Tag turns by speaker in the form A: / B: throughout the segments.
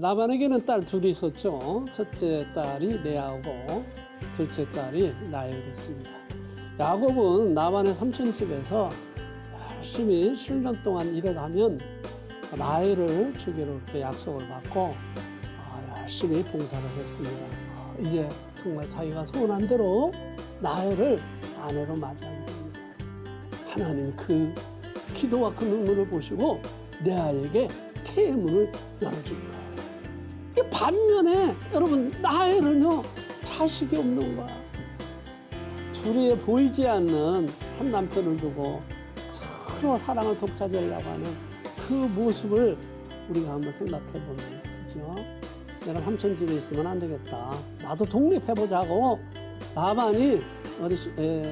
A: 라반에게는 딸 둘이 있었죠. 첫째 딸이 레아고 둘째 딸이 라헬이었습니다. 야곱은 라반의 삼촌 집에서 열심히 10년 동안 일해가면 라헬을 주기로 이렇게 약속을 받고 열심히 봉사를 했습니다. 이제 정말 자기가 소원한 대로 라헬을 아내로 맞이하게 됩니다. 하나님이 그 기도와 그 눈물을 보시고 레아에게 태의 문을 열어준 거예요. 반면에 여러분 라헬은요 자식이 없는 거야. 둘이 보이지 않는 한 남편을 두고 서로 사랑을 독차지하려고 하는 그 모습을 우리가 한번 생각해 보면, 그죠? 내가 삼촌 집에 있으면 안 되겠다. 나도 독립해보자고 라반이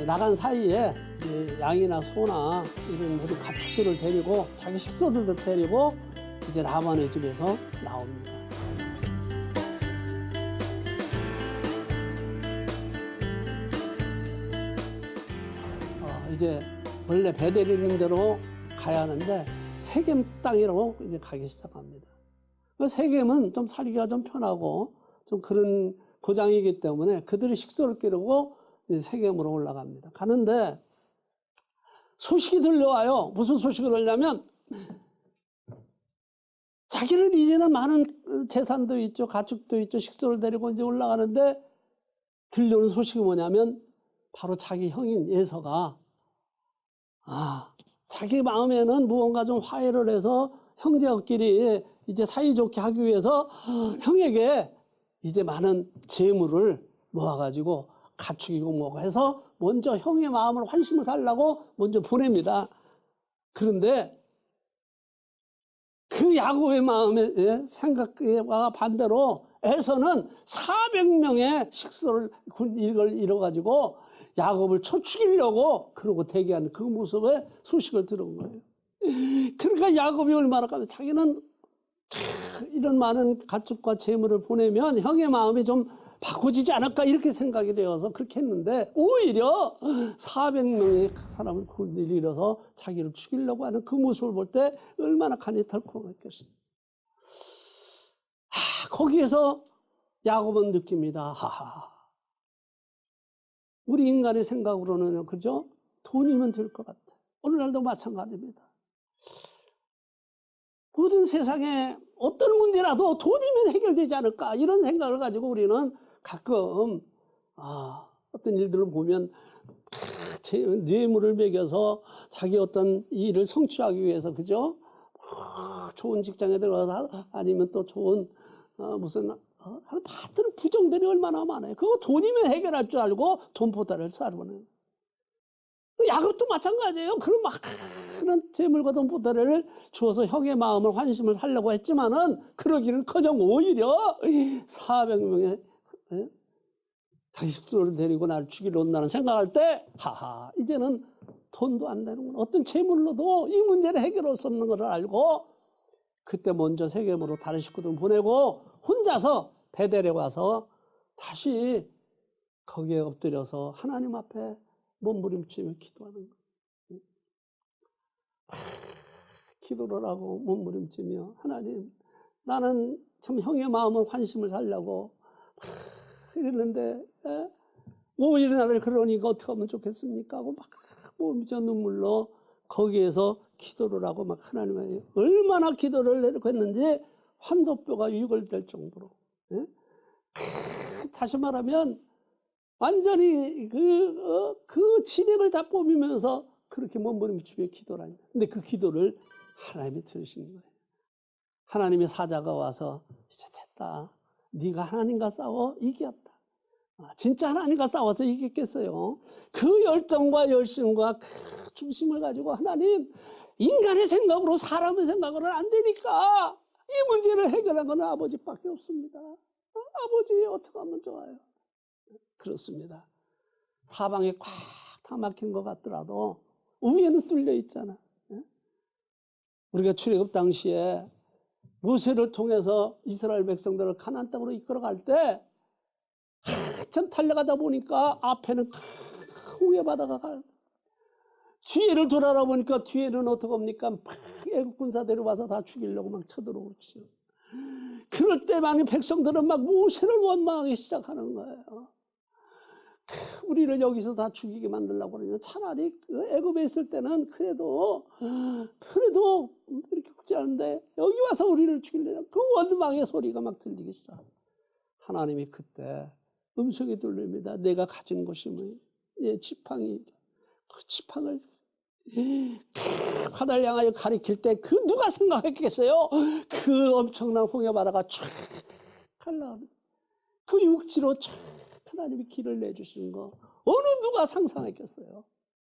A: 나간 사이에 양이나 소나 이런 모든 가축들을 데리고 자기 식소들도 데리고 이제 라반의 집에서 나옵니다. 이제 원래 베델 있는 대로 가야 하는데 세겜 땅으로 이제 가기 시작합니다. 세겜은 좀 살기가 좀 편하고 좀 그런 고장이기 때문에 그들이 식소를 기르고 이제 세겜으로 올라갑니다. 가는데 소식이 들려와요. 무슨 소식을 들냐면 자기는 이제는 많은 재산도 있죠, 가축도 있죠, 식소를 데리고 이제 올라가는데 들려오는 소식이 뭐냐면 바로 자기 형인 에서가 자기 마음에는 무언가 좀 화해를 해서 형제끼리 이제 사이좋게 하기 위해서 형에게 이제 많은 재물을 모아가지고 가축이고 뭐고 해서 먼저 형의 마음을 환심을 살라고 먼저 보냅니다. 그런데 그 야곱의 마음의 생각과 반대로 에서는 400명의 식소를 이걸 잃어가지고 야곱을 쳐 죽이려고 그러고 대기하는 그 모습에 소식을 들은 거예요. 그러니까 야곱이 얼마나 가면 자기는 이런 많은 가축과 재물을 보내면 형의 마음이 좀 바꿔지지 않을까 이렇게 생각이 되어서 그렇게 했는데 오히려 400명의 사람을 잃어서 자기를 죽이려고 하는 그 모습을 볼 때 얼마나 간이 덜컹했겠어요. 거기에서 야곱은 느낍니다. 우리 인간의 생각으로는 그죠? 돈이면 될 것 같아. 오늘날도 마찬가지입니다. 모든 세상에 어떤 문제라도 돈이면 해결되지 않을까 이런 생각을 가지고 우리는 가끔 어떤 일들을 보면 뇌물을 먹여서 자기 어떤 일을 성취하기 위해서 그죠? 좋은 직장에 들어가서 아니면 또 좋은 무슨 받는 부정들이 얼마나 많아요. 그거 돈이면 해결할 줄 알고 돈보다를 사르는. 야곱도 마찬가지예요. 그런 많은 재물과 돈보다를 주어서 형의 마음을 환심을 살려고 했지만은 그러기는커녕 오히려 400명의 자기 식구를 데리고 나를 죽이러 온다는 생각할 때 이제는 돈도 안 되는구나. 어떤 재물로도 이 문제를 해결할 수 없는 걸 알고 그때 먼저 세겜으로 다른 식구들 보내고 혼자서 베델에 와서 다시 거기에 엎드려서 하나님 앞에 몸부림치며 기도하는 거예요. 기도를 하고 몸부림치며 하나님, 나는 참 형의 마음을 환심을 살려고 이랬는데 오히려 나를 그러니까 어떻게 하면 좋겠습니까? 하고 막 몸부림쳐 눈물로 거기에서 기도를 하고 막 하나님의 얼마나 기도를 했는지 환도뼈가 유골될 정도로 다시 말하면 완전히 그 진액을 다 뿜으면서 그렇게 몸부림치며 기도를 합니다. 근데 그 기도를 하나님이 들으신 거예요. 하나님의 사자가 와서 이제 됐다. 네가 하나님과 싸워 이겼다. 진짜 하나님과 싸워서 이겼겠어요. 그 열정과 열심과 그 중심을 가지고 하나님, 인간의 생각으로 사람의 생각으로는 안 되니까 이 문제를 해결한 건 아버지밖에 없습니다. 아버지 어떻게 하면 좋아요? 그렇습니다. 사방에 꽉 다 막힌 것 같더라도 위에는 뚫려 있잖아. 우리가 출애굽 당시에 모세를 통해서 이스라엘 백성들을 가나안 땅으로 이끌어갈 때 한참 달려가다 보니까 앞에는 홍해 바다가 가요. 뒤에를 돌아보니까 뒤에는 어떻게 합니까? 애국 군사들이 와서 다 죽이려고 막 쳐들어오죠. 그럴 때 많은 백성들은 막 모세를 원망하기 시작하는 거예요. 우리를 여기서 다 죽이게 만들려고 그러냐. 차라리 그 애굽에 있을 때는 그래도 이렇게 굳지 않은데 여기 와서 우리를 죽이려냐. 그 원망의 소리가 막 들리기 시작. 하나님이 그때 음성이 들립니다. 내가 가진 것이 뭐예요? 예, 지팡이. 그 지팡을 바다를 향하여 가리킬 때 그 누가 생각했겠어요? 그 엄청난 홍해바다가 쫙 갈라가는 그 육지로 쫙 하나님이 길을 내주시는 거 어느 누가 상상했겠어요?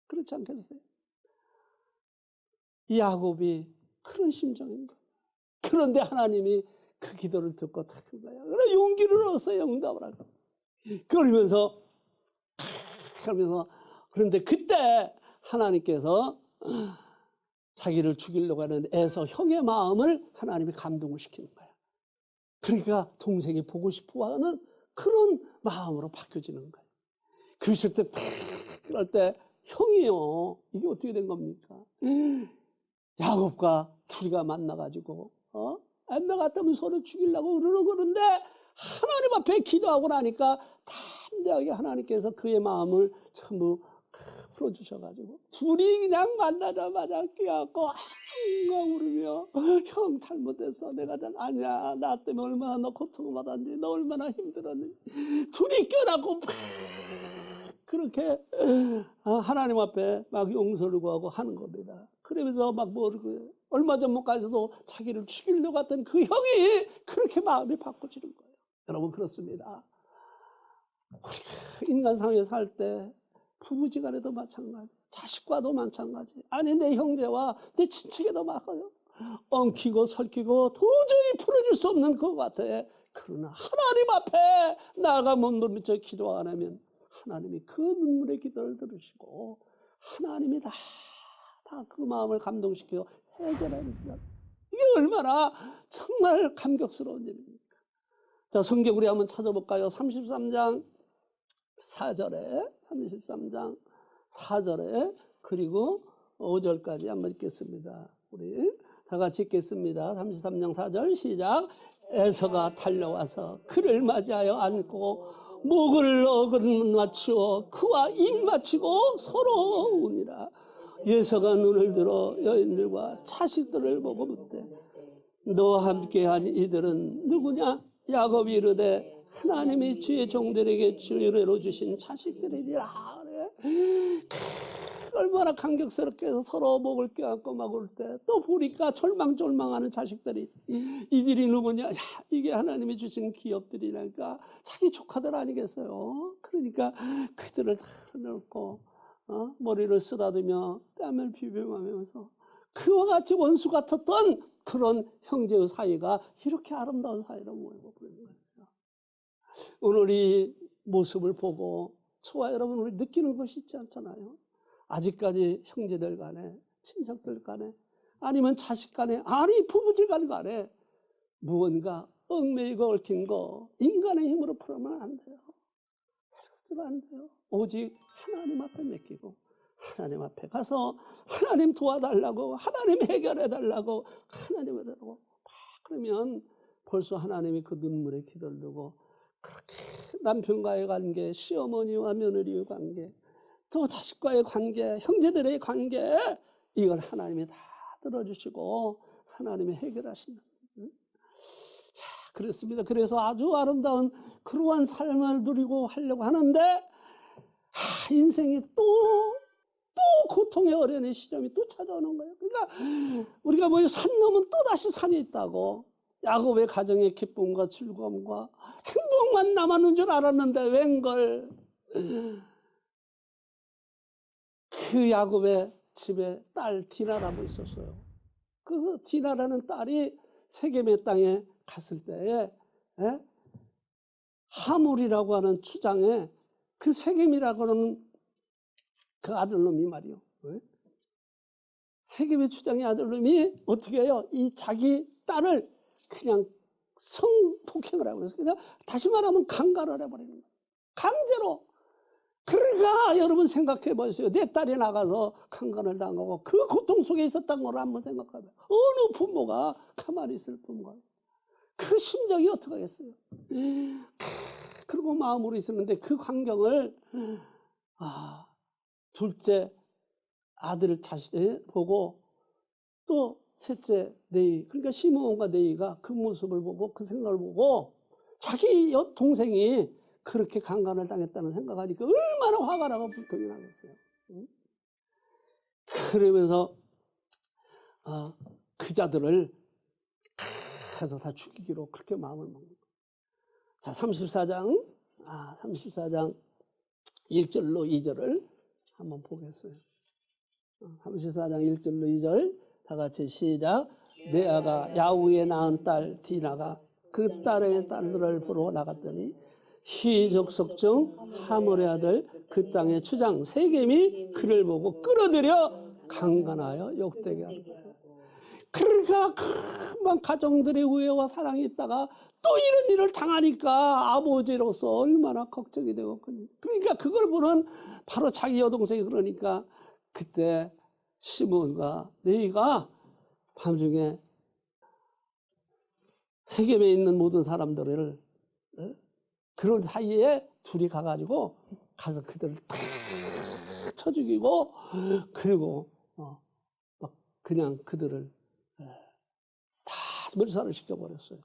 A: 그렇지 않겠어요? 야곱이 그런 심정인 거예요. 그런데 하나님이 그 기도를 듣고 듣는 거예요. 그래 용기를 얻어서 응답을 하고 그러면서 그런데 그때 하나님께서 자기를 죽이려고 하는 에서 형의 마음을 하나님이 감동을 시키는 거예요. 그러니까 동생이 보고 싶어하는 그런 마음으로 바뀌어지는 거예요. 그랬을 때 그럴 때 형이요 이게 어떻게 된 겁니까? 야곱과 둘이가 만나가지고 안나 같으면 서로 죽이려고 그러는데 하나님 앞에 기도하고 나니까 담대하게 하나님께서 그의 마음을 전부 풀어주셔가지고 둘이 그냥 만나자마자 끼어갖고 엉엉 울으며 형 잘못했어 내가 아니야 나 때문에 얼마나 너 고통을 받았니 너 얼마나 힘들었니 둘이 껴안고 그렇게 하나님 앞에 막 용서를 구하고 하는 겁니다. 그러면서 막 모르고 얼마 전까지도 자기를 죽이려고 했던 그 형이 그렇게 마음이 바꿔지는 거예요. 여러분 그렇습니다. 우리가 인간상에 살 때 부부지간에도 마찬가지, 자식과도 마찬가지. 아니 내 형제와 내 친척에도 막아요. 엉키고 설키고 도저히 풀어줄 수 없는 것 같아. 그러나 하나님 앞에 나아가 몸을 밑에 기도 안 하면 하나님이 그 눈물의 기도를 들으시고 하나님이 다 그 마음을 감동시켜 해결하는 것. 이게 얼마나 정말 감격스러운 일입니까? 자, 성경 우리 한번 찾아볼까요? 33장 4절에 33장 4절에 그리고 5절까지 한번 읽겠습니다. 우리 다 같이 읽겠습니다. 33장 4절 시작. 에서가 달려와서 그를 맞이하여 안고 목을 어긋 맞추어 그와 입 맞추고 서로 우니라. 에서가 눈을 들어 여인들과 자식들을 보고 묻되 너와 함께한 이들은 누구냐? 야곱이 이르되 하나님이 주의 종들에게 주례로 주신 자식들이니라. 얼마나 감격스럽게 해서 서로 목을 껴안고 막 울 때 또 보니까 절망하는 자식들이 있어. 이들이 누구냐? 야, 이게 하나님이 주신 기업들이니까 자기 조카들 아니겠어요? 그러니까 그들을 다 놓고 머리를 쓰다듬며 땀을 비벼가면서 그와 같이 원수 같았던 그런 형제의 사이가 이렇게 아름다운 사이로 모이고 그러는 거예요. 오늘 이 모습을 보고 저와 여러분 우리 느끼는 것이 있지 않잖아요. 아직까지 형제들 간에 친척들 간에 아니면 자식 간에 아니 부부질 간에 무언가 얽매이고 얽힌 거 인간의 힘으로 풀으면 안 돼요. 안 돼요. 오직 하나님 앞에 맡기고 하나님 앞에 가서 하나님 도와달라고 하나님 해결해달라고 하나님 해달라고 그러면 벌써 하나님이 그 눈물에 기도를 두고 그렇게 남편과의 관계, 시어머니와 며느리의 관계, 또 자식과의 관계, 형제들의 관계 이걸 하나님이 다 들어주시고 하나님이 해결하신다. 자, 그렇습니다. 그래서 아주 아름다운 그러한 삶을 누리고 하려고 하는데 인생이 또 고통의 어려운 시점이 또 찾아오는 거예요. 그러니까 우리가 산 넘은 또 다시 산이 있다고. 야곱의 가정의 기쁨과 즐거움과 행복만 남았는 줄 알았는데 웬걸 그 야곱의 집에 딸 디나라고 있었어요. 그 디나라는 딸이 세겜의 땅에 갔을 때에 하물이라고 하는 추장에 그 세겜이라고 하는 그 아들놈이 말이요. 세겜의 추장의 아들놈이 어떻게 해요? 이 자기 딸을 그냥 성폭행을 하고 그래서 그냥 다시 말하면 강간을 해버리는 거예요. 강제로. 그러니까 여러분 생각해 보세요. 내 딸이 나가서 강간을 당하고 그 고통 속에 있었던 걸 한번 생각하면 어느 부모가 가만히 있을 부모가. 그 심정이 어떡하겠어요. 그리고 마음으로 있었는데 그 광경을 둘째 아들 자신이 보고 또 셋째 네이, 그러니까 시므온과 네이가 그 모습을 보고 그 생각을 보고 자기 동생이 그렇게 강간을 당했다는 생각하니까 얼마나 화가 나고 불통이 나겠어요. 그러면서 그 자들을 해서 다 죽이기로 그렇게 마음을 먹는 거예요. 자, 34장 1절로 2절을 한번 보겠어요. 34장 1절로 2절 다 같이 시작. 레아가 야후에 낳은 딸 디나가 그 딸의 딸들을 보러 나갔더니 희족속 중 하몰의 아들 그 땅의 추장 세겜이 그를 보고 끌어들여 강간하여 욕되게 하는 거예요. 그러니까 금방 가정들의 우애와 사랑이 있다가 또 이런 일을 당하니까 아버지로서 얼마나 걱정이 되었거든요. 그러니까 그걸 보는 바로 자기 여동생이 그러니까 그때 시므온과 네이가 밤중에 세겜에 있는 모든 사람들을 그런 사이에 둘이 가가지고 가서 그들을 탁 쳐 죽이고 그리고 막 그냥 그들을 다 멸살을 시켜버렸어요.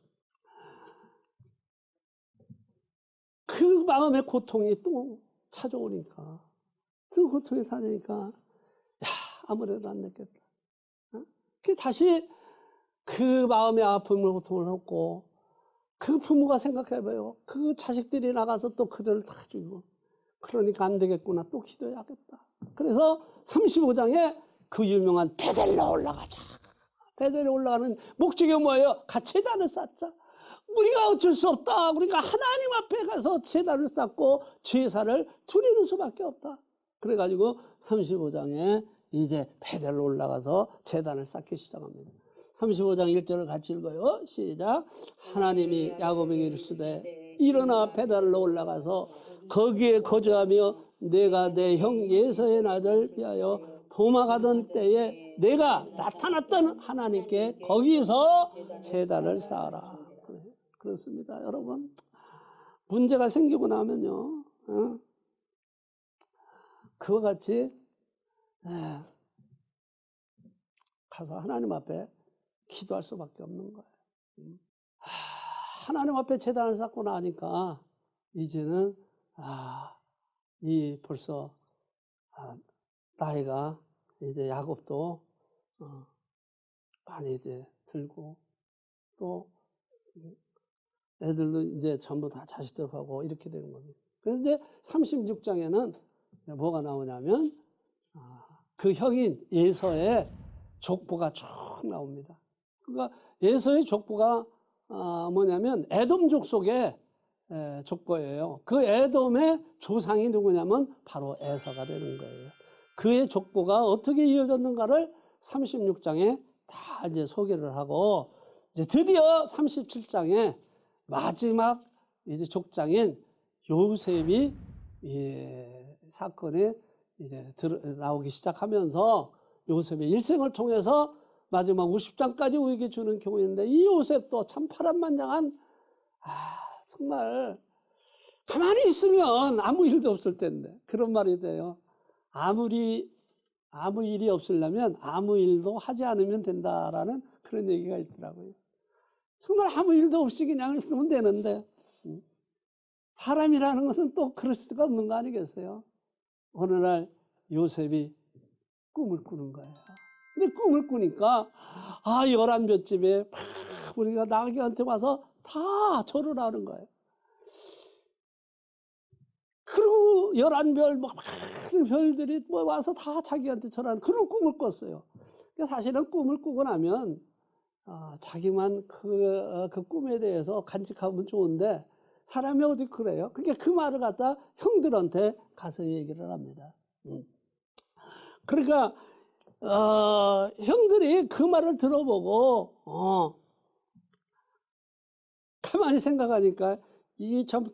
A: 그 마음의 고통이 또 찾아오니까 그 고통이 찾아오니까 아무래도 안 됐겠다. 다시 그 마음의 아픔을 고통을 얻고 그 부모가 생각해봐요. 그 자식들이 나가서 또 그들을 다 죽이고 그러니까 안 되겠구나. 또 기도해야겠다. 그래서 35장에 그 유명한 베델로 올라가자. 베델에 올라가는 목적이 뭐예요? 제단을 쌓자. 우리가 어쩔 수 없다. 우리가 하나님 앞에 가서 제단을 쌓고 제사를 드리는 수밖에 없다. 그래가지고 35장에 이제 베델로 올라가서 제단을 쌓기 시작합니다. 35장 1절을 같이 읽어요. 시작. 하나님이 야곱에게 이르시되 일어나 베델로 올라가서 거기에 거주하며 내가 내 형 예서의 아들 위하여 도망하던 때에 내가 나타났던 하나님께 거기서 제단을 쌓아라. 그렇습니다. 여러분, 문제가 생기고 나면요, 그와 같이 가서 하나님 앞에 기도할 수밖에 없는 거예요. 하나님 앞에 제단을 쌓고 나니까 이제는 벌써 나이가 이제 야곱도 많이 이제 들고 또 애들도 이제 전부 다 자식들하고 이렇게 되는 겁니다. 그래서 이제 36장에는 뭐가 나오냐면 그 형인 예서의 족보가 쭉 나옵니다. 그러니까 예서의 족보가 뭐냐면 에돔족 속의 족보예요. 그 에돔의 조상이 누구냐면 바로 에서가 되는 거예요. 그의 족보가 어떻게 이어졌는가를 36장에 다 이제 소개를 하고 이제 드디어 37장에 마지막 이제 족장인 요셉이 사건에 이제 나오기 시작하면서 요셉의 일생을 통해서 마지막 50장까지 우리에게 주는 경우인데 이 요셉도 참 파란만장한 정말 가만히 있으면 아무 일도 없을 텐데 그런 말이 돼요. 아무 일이 없으려면 아무 일도 하지 않으면 된다라는 그런 얘기가 있더라고요. 정말 아무 일도 없이 그냥 있으면 되는데 사람이라는 것은 또 그럴 수가 없는 거 아니겠어요? 어느 날 요셉이 꿈을 꾸는 거예요. 근데 꿈을 꾸니까 11쯤에 우리가 나귀한테 와서 다 절을 하는 거예요. 그리고 11별 많은 별들이 와서 다 자기한테 절하는 그런 꿈을 꿨어요. 사실은 꿈을 꾸고 나면 자기만 그 꿈에 대해서 간직하면 좋은데 사람이 어디 그래요? 그러니까 그 말을 갖다 형들한테 가서 얘기를 합니다. 그러니까 형들이 그 말을 들어보고 가만히 생각하니까 이게 참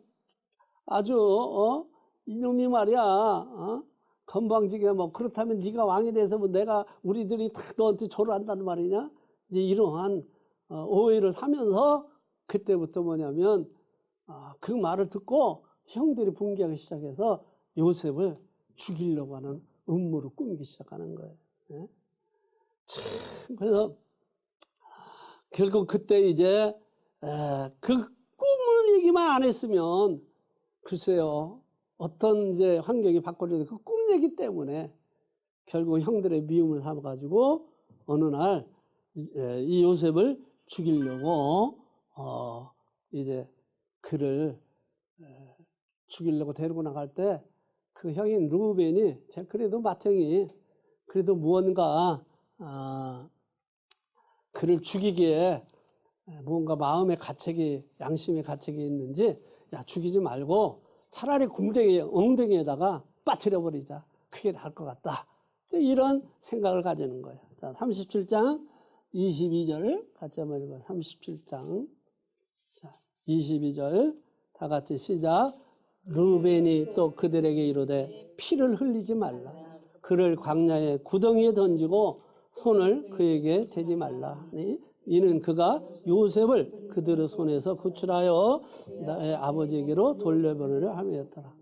A: 아주 이놈이 말이야 건방지게 뭐 그렇다면 네가 왕이 돼서 뭐 내가 우리들이 다 너한테 절을 한다는 말이냐? 이제 이러한 오해를 하면서 그때부터 뭐냐면 그 말을 듣고 형들이 분개하기 시작해서 요셉을 죽이려고 하는 음모를 꾸미기 시작하는 거예요. 예? 참, 그래서 결국 그때 이제 그 꿈을 얘기만 안 했으면 글쎄요 어떤 이제 환경이 바꿔져도 그 꿈 얘기 때문에 결국 형들의 미움을 삼아가지고 어느 날 이 요셉을 죽이려고 이제 그를 죽이려고 데리고 나갈 때 그 형인 루벤이 그래도 맏형이 그래도 무언가 그를 죽이기에 뭔가 마음의 가책이 양심의 가책이 있는지 야 죽이지 말고 차라리 엉덩이에다가 빠뜨려 버리자. 그게 나을 것 같다. 이런 생각을 가지는 거예요. 자, 37장 22절 같이 한번 읽어요. 37장 자, 22절 다 같이 시작. 르벤이 또 그들에게 이르되 피를 흘리지 말라. 그를 광야의 구덩이에 던지고 손을 그에게 대지 말라. 이는 그가 요셉을 그들의 손에서 구출하여 나의 아버지에게로 돌려보내려 함이었더라.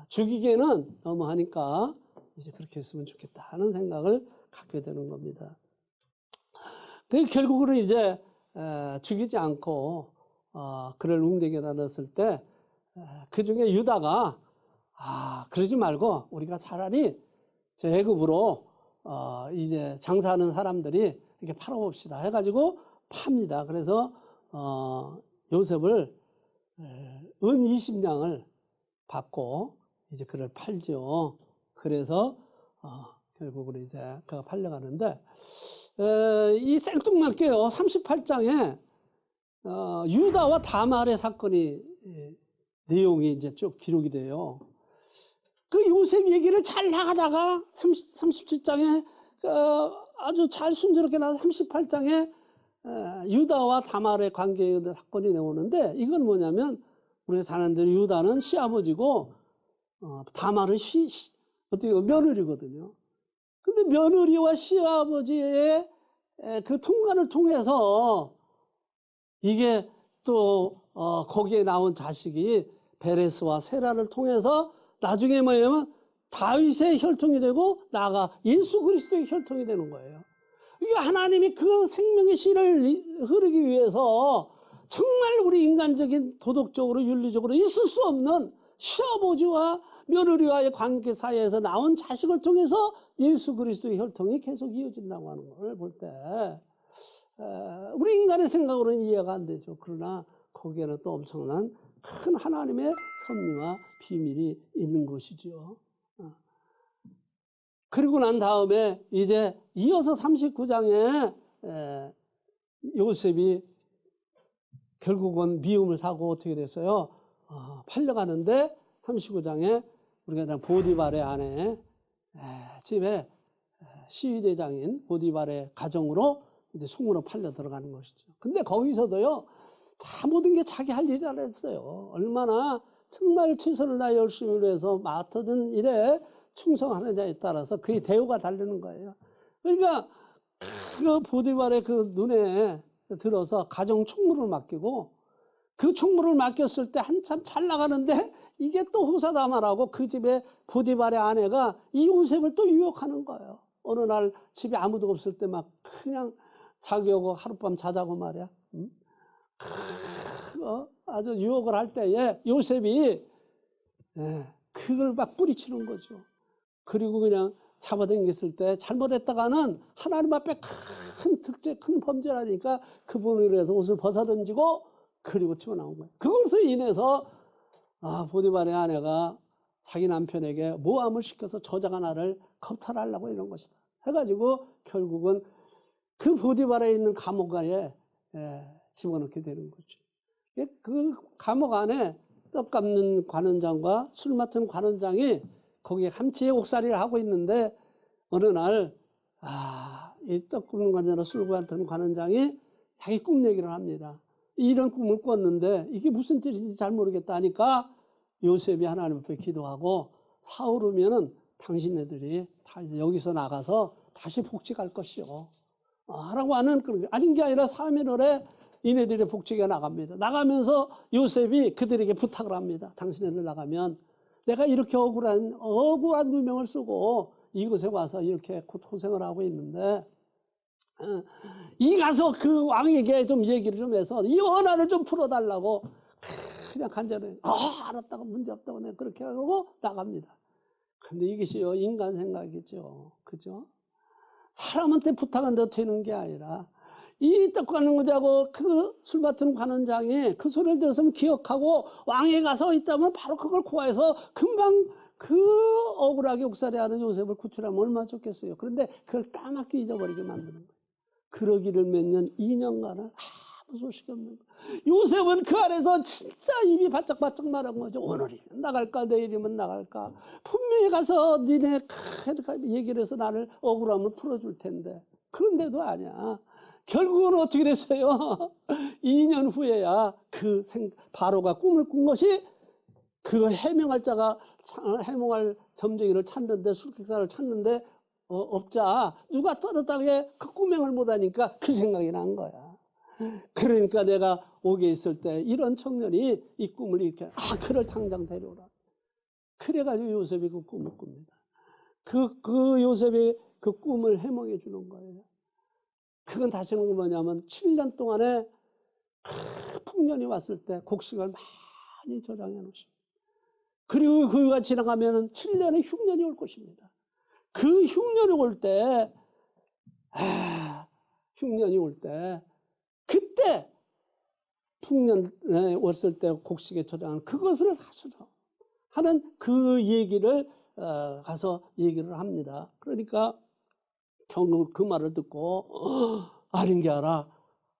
A: 죽이기에는 너무하니까 이제 그렇게 했으면 좋겠다 하는 생각을 갖게 되는 겁니다. 결국은 이제 죽이지 않고 그를 웅대기에다 넣었을 때 그 중에 유다가 그러지 말고 우리가 차라리 저 애굽으로 이제 장사하는 사람들이 이렇게 팔아봅시다 해가지고 팝니다. 그래서 요셉을 은 20냥을 받고 이제 그를 팔죠. 그래서 결국은 이제 그가 팔려가는데 이 생뚱맞게요 38장에 유다와 다말의 사건이 내용이 이제 쭉 기록이 돼요. 그 요셉 얘기를 잘 나가다가 37장에 아주 잘 순조롭게 나와서 38장에 유다와 다말의 관계의 사건이 나오는데 이건 뭐냐면 우리가 잘 아는 대로 유다는 시아버지고 다말은 어떻게 며느리거든요. 근데 며느리와 시아버지의 그 통관을 통해서 이게 또 거기에 나온 자식이 베레스와 세라를 통해서 나중에 뭐냐면 다윗의 혈통이 되고 나아가 예수 그리스도의 혈통이 되는 거예요. 이게 하나님이 그 생명의 씨를 흐르기 위해서 정말 우리 인간적인 도덕적으로 윤리적으로 있을 수 없는 시아버지와 며느리와의 관계 사이에서 나온 자식을 통해서 예수 그리스도의 혈통이 계속 이어진다고 하는 걸 볼 때 우리 인간의 생각으로는 이해가 안 되죠. 그러나 거기에는 또 엄청난 큰 하나님의 섭리와 비밀이 있는 것이죠. 그리고 난 다음에 이제 이어서 39장에 요셉이 결국은 미움을 사고 어떻게 됐어요? 팔려가는데 39장에 우리가 보디발의 아내 집에 시위대장인 보디발의 가정으로 이제 송으로 팔려 들어가는 것이죠. 근데 거기서도요, 다 모든 게 자기 할 일이라 했어요. 얼마나 정말 최선을 다해 열심히 해서 맡은 일에 충성하느냐에 따라서 그의 대우가 다르는 거예요. 그러니까 그 보디발의 그 눈에 들어서 가정 총무를 맡기고 그 총무를 맡겼을 때 한참 잘 나가는데 이게 또 호사다마라고 그 집에 보디발의 아내가 이 요셉을 또 유혹하는 거예요. 어느 날 집에 아무도 없을 때 막 그냥 자기 오고 하룻밤 자자고 말이야. 아주 유혹을 할 때에 요셉이 그걸 막 뿌리치는 거죠. 그리고 그냥 잡아당겼을 때 잘못했다가는 하나님 앞에 큰 특죄, 큰 범죄라니까 그분으로 해서 옷을 벗어던지고 그리고 튀어나온 거예요. 그것으로 인해서 보디발의 아내가 자기 남편에게 모함을 시켜서 저자가 나를 겁탈하려고 이런 것이다 해가지고 결국은 그 보디발에 있는 감옥 안에 집어넣게 되는 거죠. 그 감옥 안에 떡 깎는 관원장과 술 맡은 관원장이 거기에 함치의 옥살이를 하고 있는데 어느 날 이 떡 굽는 관원장과 술 맡은 관원장이 자기 꿈 얘기를 합니다. 이런 꿈을 꿨는데 이게 무슨 뜻인지 잘 모르겠다 하니까 요셉이 하나님 앞에 기도하고 사오르면은 당신네들이 다 이제 여기서 나가서 다시 복직할 것이요. 라고 하는 그런 게 아닌 게 아니라 3일월에 이네들의 복지가 나갑니다. 나가면서 요셉이 그들에게 부탁을 합니다. 당신네들 나가면 내가 이렇게 억울한 누명을 쓰고 이곳에 와서 이렇게 고생을 하고 있는데 이 가서 그 왕에게 좀 얘기를 좀 해서 이 원한을 좀 풀어달라고 그냥 간절히 알았다고 문제 없다고 내가 그렇게 하고 나갑니다. 근데 이것이요 인간 생각이죠. 그죠? 사람한테 부탁한다고 되는 게 아니라 이 떡 가는 거자고 그 술밭으로 가는 장이 그 소리를 들었으면 기억하고 왕에 가서 있다면 바로 그걸 고아해서 금방 그 억울하게 옥살이하는 요셉을 구출하면 얼마나 좋겠어요. 그런데 그걸 까맣게 잊어버리게 만드는 거예요. 그러기를 몇 년, 2년간을 아무 소식이 없는 거예요. 요셉은 그 안에서 진짜 입이 바짝바짝 말한 거죠. 오늘이면 나갈까 내일이면 나갈까. 분명히 가서 니네 얘기를 해서 나를 억울함을 풀어줄 텐데. 그런데도 아니야. 결국은 어떻게 됐어요? 2년 후에야 바로가 꿈을 꾼 것이 그 해명할 점쟁이를 찾는데 술객사를 찾는데 없자 누가 떳떳하게 그 꾸명을 못하니까 그 생각이 난 거야. 그러니까 내가 옥에 있을 때 이런 청년이 이 꿈을 이렇게 그를 당장 데려오라. 그래가지고 요셉이 그 꿈을 꿉니다. 그 요셉이 그 꿈을 해몽해 주는 거예요. 그건 다시는 뭐냐면 7년 동안에 풍년이 왔을 때 곡식을 많이 저장해 놓으십니다. 그리고 그가 지나가면 7년의 흉년이 올 것입니다. 그 흉년이 올 때, 흉년이 올 때, 그때 풍년에 왔을 때 곡식에 저장한 그것을 하시라 하는 그 얘기를 가서 얘기를 합니다. 그러니까 결국 그 말을 듣고 아닌 게 알아.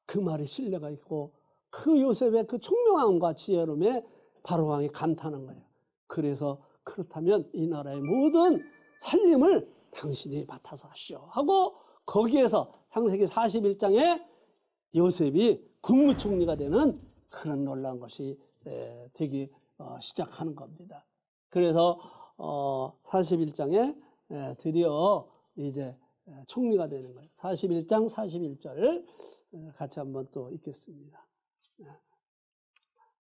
A: 그 말이 신뢰가 있고 그 요셉의 그 총명함과 지혜로움에 바로 왕이 감탄한 거예요. 그래서 그렇다면 이 나라의 모든 살림을 당신이 맡아서 하시오 하고 거기에서 창세기 41장에 요셉이 국무총리가 되는 그런 놀라운 것이 되기 시작하는 겁니다. 그래서 41장에 드디어 이제 총리가 되는 거예요. 41장 41절 같이 한번 또 읽겠습니다.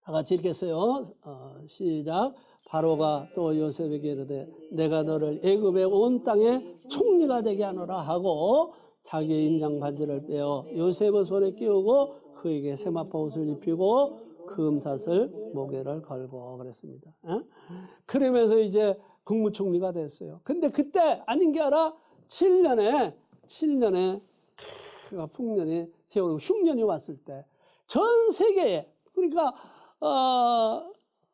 A: 다 같이 읽겠어요. 시작. 바로가 또 요셉에게 이르되 내가 너를 애굽의 온 땅에 총리가 되게 하노라 하고 자기의 인장 반지를 빼어 요셉의 손에 끼우고 그에게 세마포 옷을 입히고 금삿을 목에를 걸고 그랬습니다. 그러면서 이제 국무총리가 됐어요. 근데 그때 아닌 게 알아? 7년에 풍년이 세월이고 흉년이 왔을 때 전 세계에 그러니까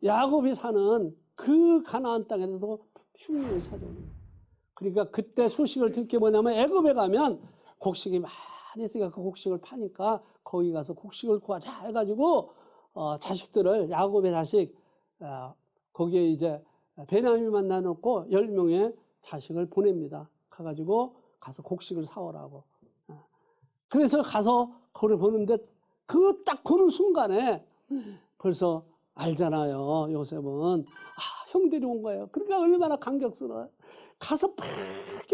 A: 야곱이 사는 그 가나안 땅에도 흉년이 찾아오는 거예요. 그러니까 그때 소식을 듣게 뭐냐면 애굽에 가면 곡식이 많이 있으니까 그 곡식을 파니까 거기 가서 곡식을 구하자 해가지고 자식들을 야곱의 자식 거기에 이제 베냐민만 나눠놓고 10명의 자식을 보냅니다. 가가지고 가서 곡식을 사오라고. 그래서 가서 거를 보는데 그 딱 보는 순간에 벌써 알잖아요. 요셉은 형들이 온 거예요. 그러니까 얼마나 감격스러워요. 가서 팍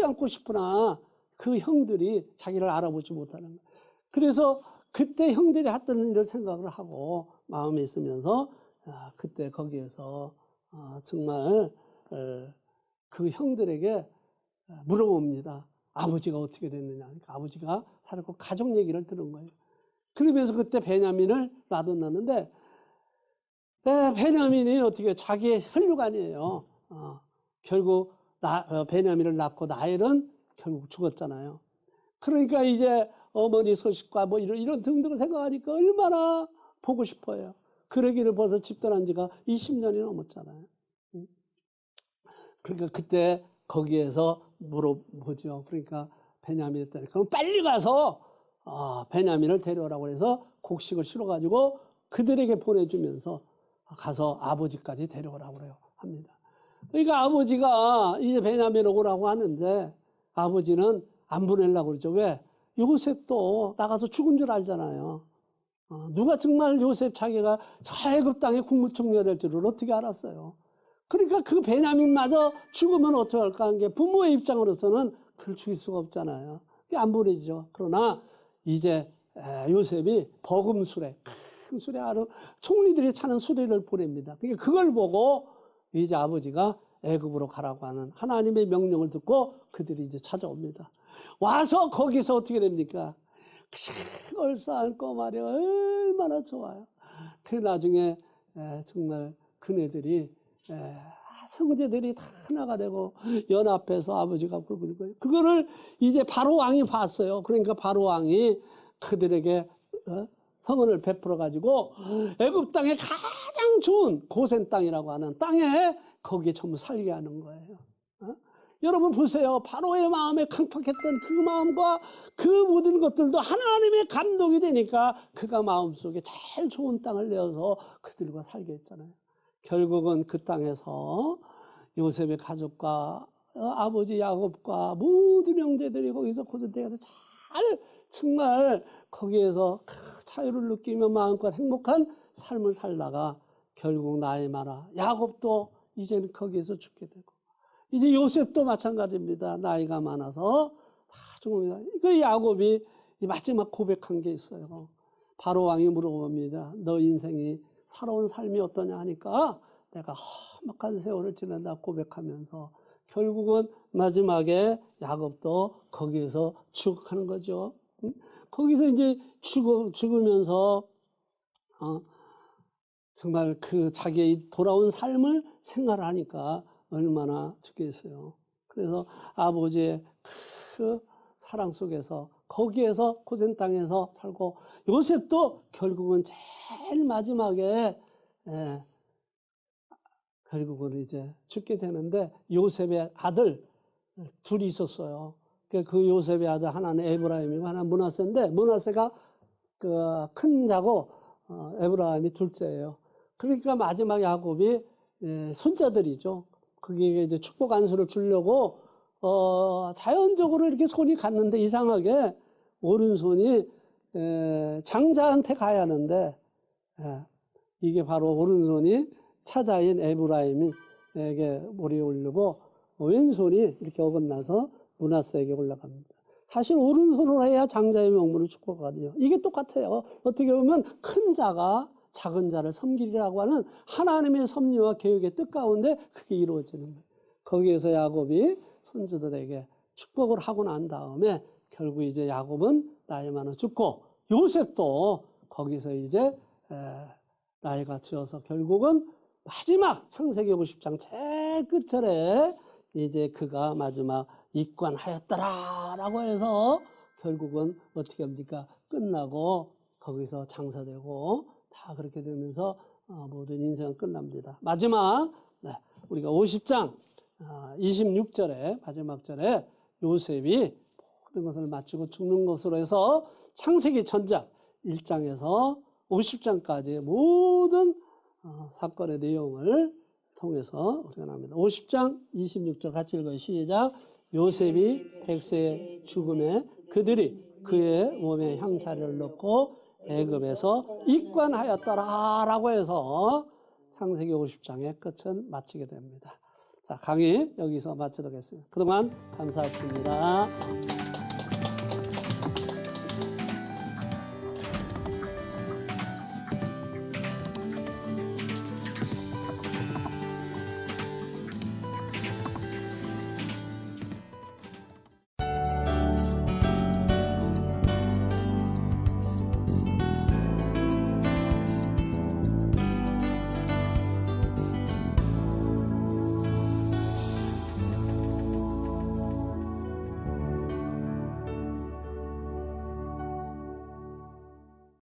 A: 안고 싶으나 그 형들이 자기를 알아보지 못하는 거예요. 그래서 그때 형들이 했던 일을 생각을 하고 마음에 있으면서 그때 거기에서 정말 그 형들에게 물어봅니다. 아버지가 어떻게 됐느냐. 그러니까 아버지가 살았고 가족 얘기를 들은 거예요. 그러면서 그때 베냐민을 놔뒀는데 베냐민이 어떻게 자기의 혈육아니에요. 결국 베냐민을 낳고 라헬은 결국 죽었잖아요. 그러니까 이제 어머니 소식과 뭐 이런 등등을 생각하니까 얼마나 보고 싶어요. 그러기를 벌써 집단한 지가 20년이 넘었잖아요. 그러니까 그때 거기에서 물어보죠. 그러니까 베냐민이 했더니 그럼 빨리 가서 베냐민을 데려오라고 해서 곡식을 실어가지고 그들에게 보내주면서 가서 아버지까지 데려오라고 그래요. 합니다. 그러니까 아버지가 이제 베냐민 오라고 하는데 아버지는 안 보내려고 그러죠. 왜? 요셉도 나가서 죽은 줄 알잖아요. 누가 정말 요셉 자기가 저 애굽 땅의 국무총리가 될 줄을 어떻게 알았어요? 그러니까 그 베냐민마저 죽으면 어떡할까 하는 게 부모의 입장으로서는 그걸 죽일 수가 없잖아요. 안 보내죠. 그러나 이제 요셉이 버금 수레, 큰 수레 아래 총리들이 차는 수레를 보냅니다. 그러니까 그걸 보고 이제 아버지가 애굽으로 가라고 하는 하나님의 명령을 듣고 그들이 이제 찾아옵니다. 와서 거기서 어떻게 됩니까? 얼싸안고 말이야. 얼마나 좋아요. 그 나중에 정말 그네들이 형제들이 다 하나가 되고 연합해서 아버지가 부르는 거예요. 그거를 이제 바로 왕이 봤어요. 그러니까 바로 왕이 그들에게 성은을 베풀어 가지고 애굽 땅에 가장 좋은 고센 땅이라고 하는 땅에 거기에 전부 살게 하는 거예요. 여러분 보세요. 바로의 마음에 강팍했던 그 마음과 그 모든 것들도 하나님의 감동이 되니까 그가 마음속에 제일 좋은 땅을 내어서 그들과 살게 했잖아요. 결국은 그 땅에서 요셉의 가족과 아버지 야곱과 모든 형제들이 거기서 고센땅에서 잘 정말 거기에서 자유를 느끼며 마음껏 행복한 삶을 살다가 결국 나이 많아 야곱도 이제는 거기에서 죽게 되고 이제 요셉도 마찬가지입니다. 나이가 많아서 다 죽습니다. 그 야곱이 마지막 고백한 게 있어요. 바로 왕이 물어봅니다. 너 인생이 살아온 삶이 어떠냐 하니까 내가 험악한 세월을 지낸다 고백하면서 결국은 마지막에 야곱도 거기에서 죽어가는 거죠. 거기서 이제 죽으면서 정말 그 자기의 돌아온 삶을 생활하니까 얼마나 좋겠어요. 그래서 아버지의 그 사랑 속에서 거기에서 고센 땅에서 살고 요셉도 결국은 제일 마지막에 결국은 이제 죽게 되는데 요셉의 아들 둘이 있었어요. 그 요셉의 아들 하나는 에브라임이고 하나는 므낫세인데 므낫세가 그 큰 자고 에브라임이 둘째예요. 그러니까 마지막 야곱이 손자들이죠. 그게 이제 축복 안수를 주려고 자연적으로 이렇게 손이 갔는데 이상하게 오른손이 장자한테 가야 하는데 이게 바로 오른손이 차자인 에브라임에게 머리에 올리고 왼손이 이렇게 어긋나서 므낫세에게 올라갑니다. 사실 오른손으로 해야 장자의 명분을 축복하거든요. 이게 똑같아요. 어떻게 보면 큰 자가 작은 자를 섬기리라고 하는 하나님의 섭리와 계획의 뜻 가운데 그게 이루어지는 거예요. 거기에서 야곱이 손주들에게 축복을 하고 난 다음에 결국 이제 야곱은 나이 많아 죽고 요셉도 거기서 이제 나이가 들어서 결국은 마지막 창세기 50장 제일 끝절에 이제 그가 마지막 입관하였더라라고 해서 결국은 어떻게 합니까? 끝나고 거기서 장사되고 다 그렇게 되면서 모든 인생은 끝납니다. 마지막 우리가 50장 26절에 마지막 절에 요셉이 모든 것을 마치고 죽는 것으로 해서 창세기 전작 1장에서 50장까지의 모든 사건의 내용을 통해서 우리가 나옵니다. 50장 26절 같이 읽어요. 시작. 요셉이 백세의 죽음에 그들이 그의 몸에 향자를 넣고 애굽에서 입관하였더라라고 해서 창세기 50장의 끝은 마치게 됩니다. 자, 강의 여기서 마치도록 하겠습니다. 그동안 감사했습니다.